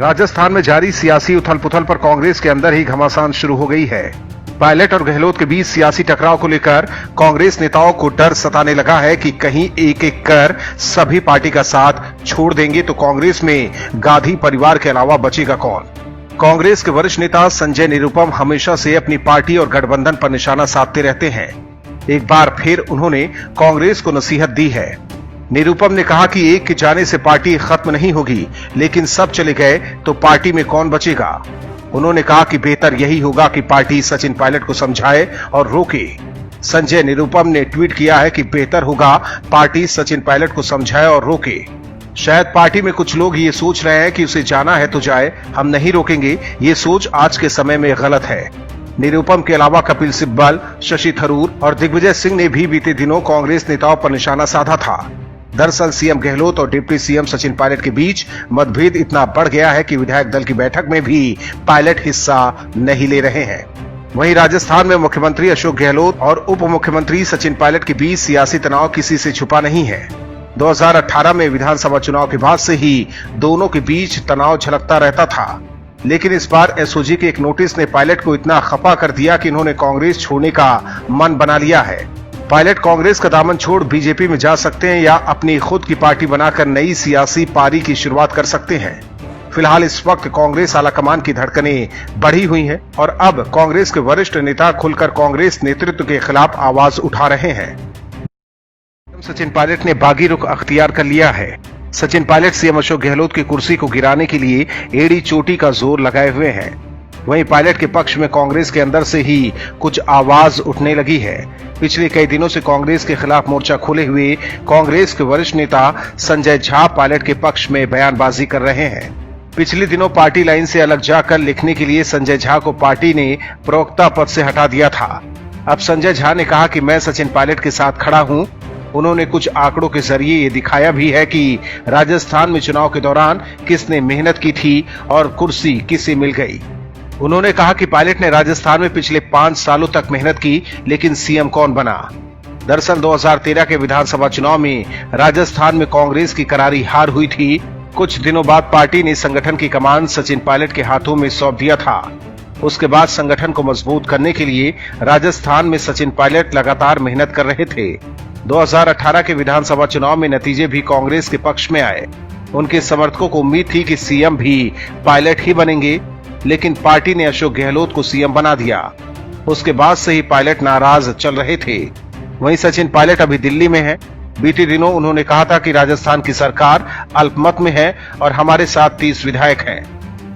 राजस्थान में जारी सियासी उथल पुथल पर कांग्रेस के अंदर ही घमासान शुरू हो गई है। पायलट और गहलोत के बीच सियासी टकराव को लेकर कांग्रेस नेताओं को डर सताने लगा है कि कहीं एक एक कर सभी पार्टी का साथ छोड़ देंगे तो कांग्रेस में गांधी परिवार के अलावा बचेगा कौन। कांग्रेस के वरिष्ठ नेता संजय निरुपम हमेशा से अपनी पार्टी और गठबंधन पर निशाना साधते रहते हैं। एक बार फिर उन्होंने कांग्रेस को नसीहत दी है। निरुपम ने कहा कि एक के जाने से पार्टी खत्म नहीं होगी, लेकिन सब चले गए तो पार्टी में कौन बचेगा। उन्होंने कहा कि बेहतर यही होगा कि पार्टी सचिन पायलट को समझाए और रोके। संजय निरुपम ने ट्वीट किया है कि बेहतर होगा पार्टी सचिन पायलट को समझाए और रोके। शायद पार्टी में कुछ लोग ये सोच रहे हैं कि उसे जाना है तो जाए, हम नहीं रोकेंगे। ये सोच आज के समय में गलत है। निरुपम के अलावा कपिल सिब्बल, शशि थरूर और दिग्विजय सिंह ने भी बीते दिनों कांग्रेस नेताओं पर निशाना साधा था। दरअसल सीएम गहलोत और डिप्टी सीएम सचिन पायलट के बीच मतभेद इतना बढ़ गया है कि विधायक दल की बैठक में भी पायलट हिस्सा नहीं ले रहे हैं। वहीं राजस्थान में मुख्यमंत्री अशोक गहलोत और उप मुख्यमंत्री सचिन पायलट के बीच सियासी तनाव किसी से छुपा नहीं है। 2018 में विधानसभा चुनाव के बाद से ही दोनों के बीच तनाव झलकता रहता था, लेकिन इस बार एसओजी के एक नोटिस ने पायलट को इतना खफा कर दिया कि इन्होंने कांग्रेस छोड़ने का मन बना लिया है। पायलट कांग्रेस का दामन छोड़ बीजेपी में जा सकते हैं या अपनी खुद की पार्टी बनाकर नई सियासी पारी की शुरुआत कर सकते हैं। फिलहाल इस वक्त कांग्रेस आलाकमान की धड़कनें बढ़ी हुई हैं और अब कांग्रेस के वरिष्ठ नेता खुलकर कांग्रेस नेतृत्व के खिलाफ आवाज उठा रहे हैं। सचिन पायलट ने बागी रुख अख्तियार कर लिया है। सचिन पायलट सीएम अशोक गहलोत की कुर्सी को गिराने के लिए एड़ी चोटी का जोर लगाए हुए हैं। वहीं पायलट के पक्ष में कांग्रेस के अंदर से ही कुछ आवाज उठने लगी है। पिछले कई दिनों से कांग्रेस के खिलाफ मोर्चा खोले हुए कांग्रेस के वरिष्ठ नेता संजय झा पायलट के पक्ष में बयानबाजी कर रहे हैं। पिछले दिनों पार्टी लाइन से अलग जाकर लिखने के लिए संजय झा को पार्टी ने प्रवक्ता पद से हटा दिया था। अब संजय झा ने कहा कि मैं सचिन पायलट के साथ खड़ा हूं। उन्होंने कुछ आंकड़ों के जरिए ये दिखाया भी है कि राजस्थान में चुनाव के दौरान किसने मेहनत की थी और कुर्सी किसे मिल गई। उन्होंने कहा कि पायलट ने राजस्थान में पिछले 5 सालों तक मेहनत की, लेकिन सीएम कौन बना। दरअसल 2013 के विधानसभा चुनाव में राजस्थान में कांग्रेस की करारी हार हुई थी। कुछ दिनों बाद पार्टी ने संगठन की कमान सचिन पायलट के हाथों में सौंप दिया था। उसके बाद संगठन को मजबूत करने के लिए राजस्थान में सचिन पायलट लगातार मेहनत कर रहे थे। 2018 के विधानसभा चुनाव में नतीजे भी कांग्रेस के पक्ष में आए। उनके समर्थकों को उम्मीद थी कि सीएम भी पायलट ही बनेंगे, लेकिन पार्टी ने अशोक गहलोत को सीएम बना दिया। उसके बाद से ही पायलट नाराज चल रहे थे। वहीं सचिन पायलट अभी दिल्ली में है। बीते दिनों उन्होंने कहा था कि राजस्थान की सरकार अल्पमत में है और हमारे साथ 30 विधायक हैं।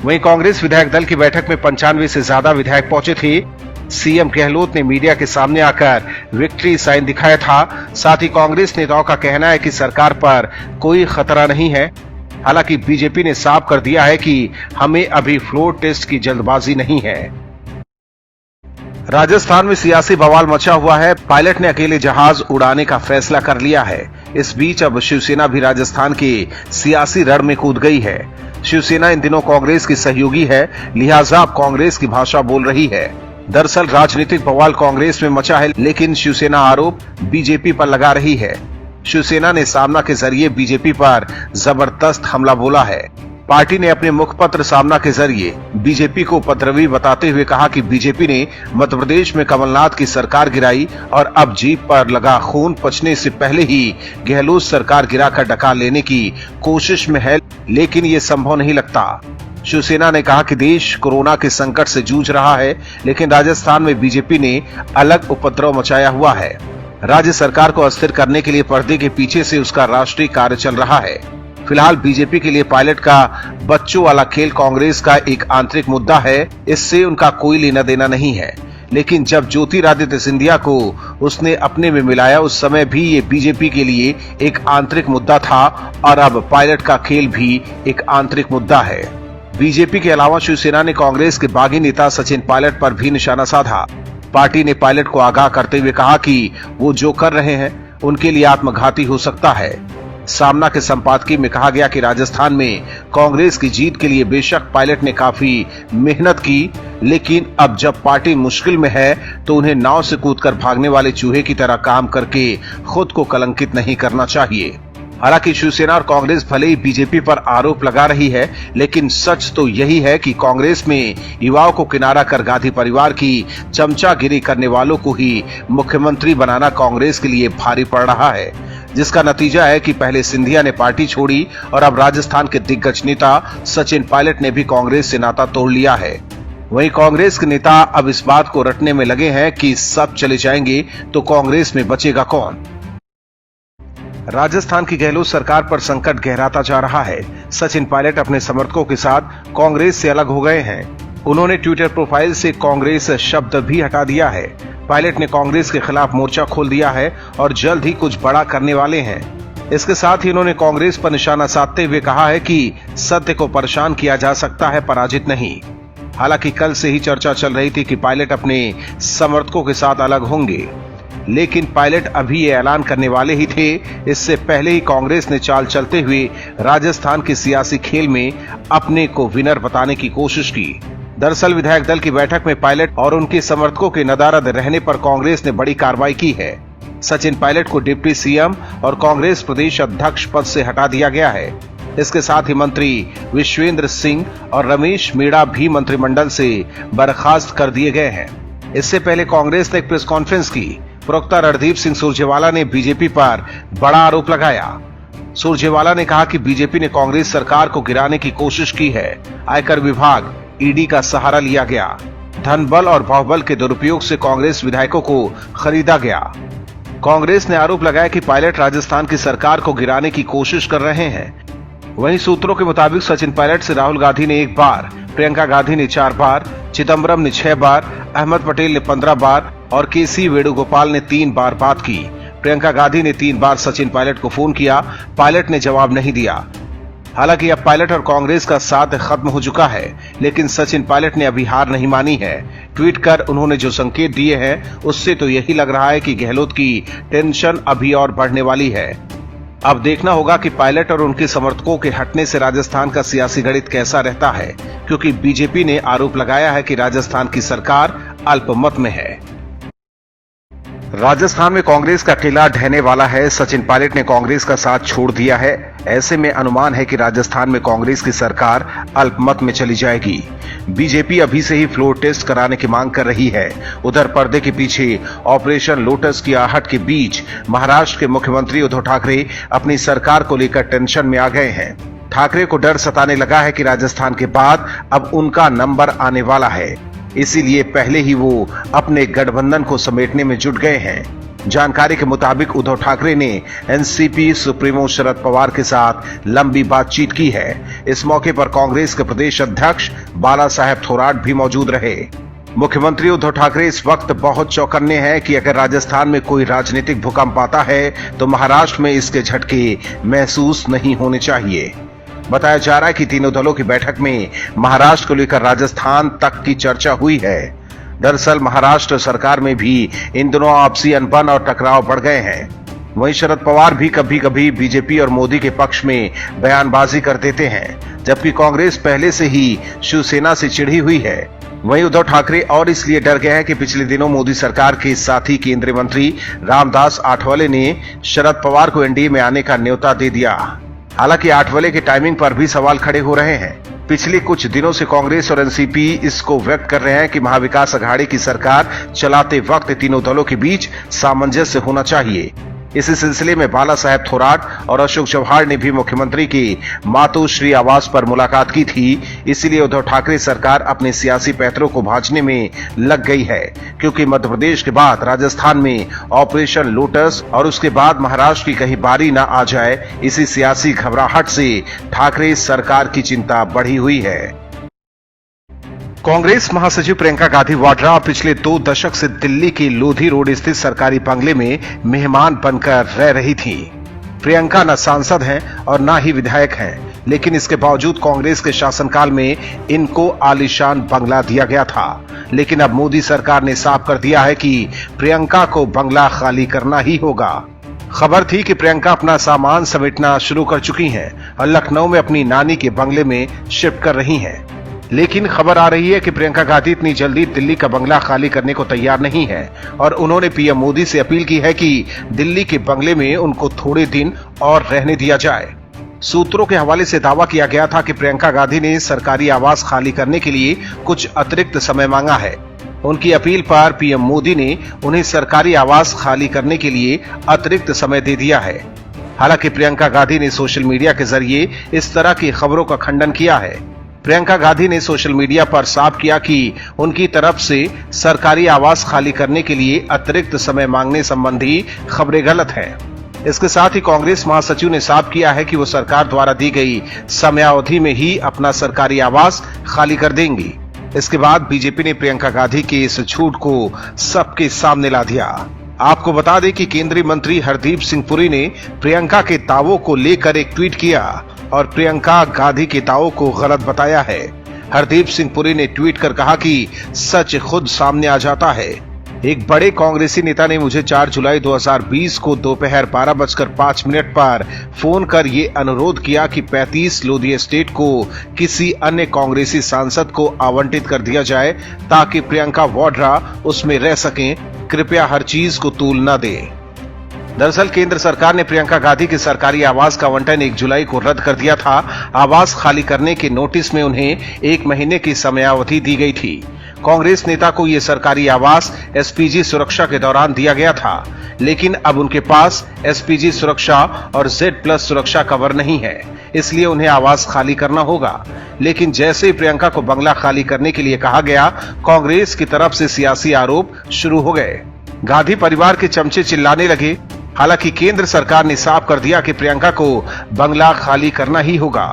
वहीं कांग्रेस विधायक दल की बैठक में 95 से ज्यादा विधायक पहुंचे थे। सीएम गहलोत ने मीडिया के सामने आकर विक्ट्री साइन दिखाया था। साथ ही कांग्रेस नेताओं का कहना है कि सरकार पर कोई खतरा नहीं है। हालांकि बीजेपी ने साफ कर दिया है कि हमें अभी फ्लोर टेस्ट की जल्दबाजी नहीं है। राजस्थान में सियासी बवाल मचा हुआ है। पायलट ने अकेले जहाज उड़ाने का फैसला कर लिया है। इस बीच अब शिवसेना भी राजस्थान के सियासी रण में कूद गई है। शिवसेना इन दिनों कांग्रेस की सहयोगी है, लिहाजा अब कांग्रेस की भाषा बोल रही है। दरअसल राजनीतिक बवाल कांग्रेस में मचा है, लेकिन शिवसेना आरोप बीजेपी पर लगा रही है। शिवसेना ने सामना के जरिए बीजेपी पर जबरदस्त हमला बोला है। पार्टी ने अपने मुखपत्र सामना के जरिए बीजेपी को उपद्रवी बताते हुए कहा कि बीजेपी ने मध्य प्रदेश में कमलनाथ की सरकार गिराई और अब जीप पर लगा खून पचने से पहले ही गहलोत सरकार गिराकर डका लेने की कोशिश में है, लेकिन ये संभव नहीं लगता। शिवसेना ने कहा कि देश कोरोना के संकट से जूझ रहा है, लेकिन राजस्थान में बीजेपी ने अलग उपद्रव मचाया हुआ है। राज्य सरकार को अस्थिर करने के लिए पर्दे के पीछे से उसका राष्ट्रीय कार्य चल रहा है। फिलहाल बीजेपी के लिए पायलट का बच्चों वाला खेल कांग्रेस का एक आंतरिक मुद्दा है। इससे उनका कोई लेना देना नहीं है, लेकिन जब ज्योतिरादित्य सिंधिया को उसने अपने में मिलाया उस समय भी ये बीजेपी के लिए एक आंतरिक मुद्दा था और अब पायलट का खेल भी एक आंतरिक मुद्दा है। बीजेपी के अलावा शिवसेना ने कांग्रेस के बागी नेता सचिन पायलट पर भी निशाना साधा। पार्टी ने पायलट को आगाह करते हुए कहा कि वो जो कर रहे हैं उनके लिए आत्मघाती हो सकता है। सामना के संपादकीय में कहा गया कि राजस्थान में कांग्रेस की जीत के लिए बेशक पायलट ने काफी मेहनत की, लेकिन अब जब पार्टी मुश्किल में है तो उन्हें नाव से कूदकर भागने वाले चूहे की तरह काम करके खुद को कलंकित नहीं करना चाहिए। हालांकि शिवसेना और कांग्रेस भले ही बीजेपी पर आरोप लगा रही है, लेकिन सच तो यही है कि कांग्रेस में युवाओं को किनारा कर गांधी परिवार की चमचागिरी करने वालों को ही मुख्यमंत्री बनाना कांग्रेस के लिए भारी पड़ रहा है, जिसका नतीजा है कि पहले सिंधिया ने पार्टी छोड़ी और अब राजस्थान के दिग्गज नेता सचिन पायलट ने भी कांग्रेस से नाता तोड़ लिया है। वहीं कांग्रेस के नेता अब इस बात को रटने में लगे हैं कि सब चले जाएंगे तो कांग्रेस में बचेगा कौन। राजस्थान की गहलोत सरकार पर संकट गहराता जा रहा है। सचिन पायलट अपने समर्थकों के साथ कांग्रेस से अलग हो गए हैं। उन्होंने ट्विटर प्रोफाइल से कांग्रेस शब्द भी हटा दिया है। पायलट ने कांग्रेस के खिलाफ मोर्चा खोल दिया है और जल्द ही कुछ बड़ा करने वाले हैं। इसके साथ ही उन्होंने कांग्रेस पर निशाना साधते हुए कहा है कि सत्य को परेशान किया जा सकता है, पराजित नहीं। हालांकि कल से ही चर्चा चल रही थी कि पायलट अपने समर्थकों के साथ अलग होंगे, लेकिन पायलट अभी ये ऐलान करने वाले ही थे। इससे पहले ही कांग्रेस ने चाल चलते हुए राजस्थान के सियासी खेल में अपने को विनर बताने की कोशिश की। दरअसल विधायक दल की बैठक में पायलट और उनके समर्थकों के नदारद रहने पर कांग्रेस ने बड़ी कार्रवाई की है। सचिन पायलट को डिप्टी सीएम और कांग्रेस प्रदेश अध्यक्ष पद से हटा दिया गया है। इसके साथ ही मंत्री विश्वेंद्र सिंह और रमेश मीणा भी मंत्रिमंडल से बर्खास्त कर दिए गए हैं। इससे पहले कांग्रेस ने एक प्रेस कॉन्फ्रेंस की। प्रवक्ता रणदीप सिंह सुरजेवाला ने बीजेपी पर बड़ा आरोप लगाया। सुरजेवाला ने कहा कि बीजेपी ने कांग्रेस सरकार को गिराने की कोशिश की है। आयकर विभाग, ईडी का सहारा लिया गया। धन बल और बाहुबल के दुरुपयोग से कांग्रेस विधायकों को खरीदा गया। कांग्रेस ने आरोप लगाया कि पायलट राजस्थान की सरकार को गिराने की कोशिश कर रहे हैं। वहीं सूत्रों के मुताबिक सचिन पायलट से राहुल गांधी ने 1 बार, प्रियंका गांधी ने 4 बार, चिदम्बरम ने 6 बार, अहमद पटेल ने 15 बार और केसी वेणुगोपाल ने 3 बार बात की। प्रियंका गांधी ने 3 बार सचिन पायलट को फोन किया। पायलट ने जवाब नहीं दिया। हालांकि अब पायलट और कांग्रेस का साथ खत्म हो चुका है, लेकिन सचिन पायलट ने अभी हार नहीं मानी है। ट्वीट कर उन्होंने जो संकेत दिए हैं, उससे तो यही लग रहा है कि गहलोत की टेंशन अभी और बढ़ने वाली है। अब देखना होगा कि पायलट और उनके समर्थकों के हटने से राजस्थान का सियासी गणित कैसा रहता है, क्योंकि बीजेपी ने आरोप लगाया है कि राजस्थान की सरकार अल्पमत में है। राजस्थान में कांग्रेस का किला ढहने वाला है। सचिन पायलट ने कांग्रेस का साथ छोड़ दिया है। ऐसे में अनुमान है कि राजस्थान में कांग्रेस की सरकार अल्पमत में चली जाएगी। बीजेपी अभी से ही फ्लोर टेस्ट कराने की मांग कर रही है। उधर पर्दे के पीछे ऑपरेशन लोटस की आहट के बीच महाराष्ट्र के मुख्यमंत्री उद्धव ठाकरे अपनी सरकार को लेकर टेंशन में आ गए हैं। ठाकरे को डर सताने लगा है कि राजस्थान के बाद अब उनका नंबर आने वाला है, इसीलिए पहले ही वो अपने गठबंधन को समेटने में जुट गए हैं। जानकारी के मुताबिक उद्धव ठाकरे ने एनसीपी सुप्रीमो शरद पवार के साथ लंबी बातचीत की है। इस मौके पर कांग्रेस के प्रदेश अध्यक्ष बाला साहेब थोराट भी मौजूद रहे। मुख्यमंत्री उद्धव ठाकरे इस वक्त बहुत चौकन्ने हैं कि अगर राजस्थान में कोई राजनीतिक भूकंप आता है तो महाराष्ट्र में इसके झटके महसूस नहीं होने चाहिए। बताया जा रहा है कि तीनों दलों की बैठक में महाराष्ट्र को लेकर राजस्थान तक की चर्चा हुई है। दरअसल महाराष्ट्र सरकार में भी इन दिनों आपसी अनबन और टकराव बढ़ गए हैं। वहीं शरद पवार भी कभी कभी बीजेपी और मोदी के पक्ष में बयानबाजी कर देते हैं, जबकि कांग्रेस पहले से ही शिवसेना से चिढ़ी हुई है। वहीं उद्धव ठाकरे और इसलिए डर गए हैं कि पिछले दिनों मोदी सरकार के साथी केंद्रीय मंत्री रामदास आठवले ने शरद पवार को एनडीए में आने का न्योता दे दिया। हालांकि आठवले की टाइमिंग पर भी सवाल खड़े हो रहे हैं। पिछले कुछ दिनों से कांग्रेस और एनसीपी इसको व्यक्त कर रहे हैं कि महाविकास अघाड़ी की सरकार चलाते वक्त तीनों दलों के बीच सामंजस्य होना चाहिए। इसी सिलसिले में बाला साहेब थोराट और अशोक चव्हाण ने भी मुख्यमंत्री की मातोश्री आवास पर मुलाकात की थी। इसीलिए उद्धव ठाकरे सरकार अपने सियासी पैतरों को भांजने में लग गई है, क्योंकि मध्य प्रदेश के बाद राजस्थान में ऑपरेशन लोटस और उसके बाद महाराष्ट्र की कहीं बारी न आ जाए, इसी सियासी घबराहट से ठाकरे सरकार की चिंता बढ़ी हुई है। कांग्रेस महासचिव प्रियंका गांधी वाड्रा पिछले 2 दशक से दिल्ली की लोधी रोड स्थित सरकारी बंगले में मेहमान बनकर रह रही थी। प्रियंका न सांसद हैं और न ही विधायक हैं, लेकिन इसके बावजूद कांग्रेस के शासनकाल में इनको आलीशान बंगला दिया गया था। लेकिन अब मोदी सरकार ने साफ कर दिया है कि प्रियंका को बंगला खाली करना ही होगा। खबर थी कि प्रियंका अपना सामान समेटना शुरू कर चुकी हैं और लखनऊ में अपनी नानी के बंगले में शिफ्ट कर रही हैं। लेकिन खबर आ रही है कि प्रियंका गांधी इतनी जल्दी दिल्ली का बंगला खाली करने को तैयार नहीं है और उन्होंने पीएम मोदी से अपील की है कि दिल्ली के बंगले में उनको थोड़े दिन और रहने दिया जाए। सूत्रों के हवाले से दावा किया गया था कि प्रियंका गांधी ने सरकारी आवास खाली करने के लिए कुछ अतिरिक्त समय मांगा है। उनकी अपील पर पीएम मोदी ने उन्हें सरकारी आवास खाली करने के लिए अतिरिक्त समय दे दिया है। हालांकि प्रियंका गांधी ने सोशल मीडिया के जरिए इस तरह की खबरों का खंडन किया है। प्रियंका गांधी ने सोशल मीडिया पर साफ किया कि उनकी तरफ से सरकारी आवास खाली करने के लिए अतिरिक्त समय मांगने संबंधी खबरें गलत हैं। इसके साथ ही कांग्रेस महासचिव ने साफ किया है कि वो सरकार द्वारा दी गई समयावधि में ही अपना सरकारी आवास खाली कर देंगी। इसके बाद बीजेपी ने प्रियंका गांधी के इस झूठ को सबके सामने ला दिया। आपको बता दें कि केंद्रीय मंत्री हरदीप सिंह पुरी ने प्रियंका के दावों को लेकर एक ट्वीट किया और प्रियंका गांधी के दावों को गलत बताया है। हरदीप सिंह पुरी ने ट्वीट कर कहा कि सच खुद सामने आ जाता है। एक बड़े कांग्रेसी नेता ने मुझे 4 जुलाई 2020 को दोपहर 12:05 पर फोन कर ये अनुरोध किया कि 35 लोधी एस्टेट को किसी अन्य कांग्रेसी सांसद को आवंटित कर दिया जाए ताकि प्रियंका वाड्रा उसमें रह सकें। कृपया हर चीज को तूल न दें। दरअसल केंद्र सरकार ने प्रियंका गांधी के सरकारी आवास का आवंटन 1 जुलाई को रद्द कर दिया था। आवास खाली करने के नोटिस में उन्हें 1 महीने की समयावधि दी गई थी। कांग्रेस नेता को यह सरकारी आवास एसपीजी सुरक्षा के दौरान दिया गया था, लेकिन अब उनके पास एसपीजी सुरक्षा और Z+ सुरक्षा कवर नहीं है, इसलिए उन्हें आवास खाली करना होगा। लेकिन जैसे ही प्रियंका को बंगला खाली करने के लिए कहा गया, कांग्रेस की तरफ से सियासी आरोप शुरू हो गए। गांधी परिवार के चमचे चिल्लाने लगे। हालांकि केंद्र सरकार ने साफ कर दिया कि प्रियंका को बंगला खाली करना ही होगा।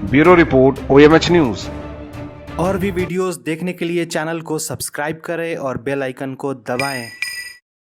Bureau report, OMH news. और भी वीडियोस देखने के लिए चैनल को सब्सक्राइब करें और बेल आइकन को दबाएं।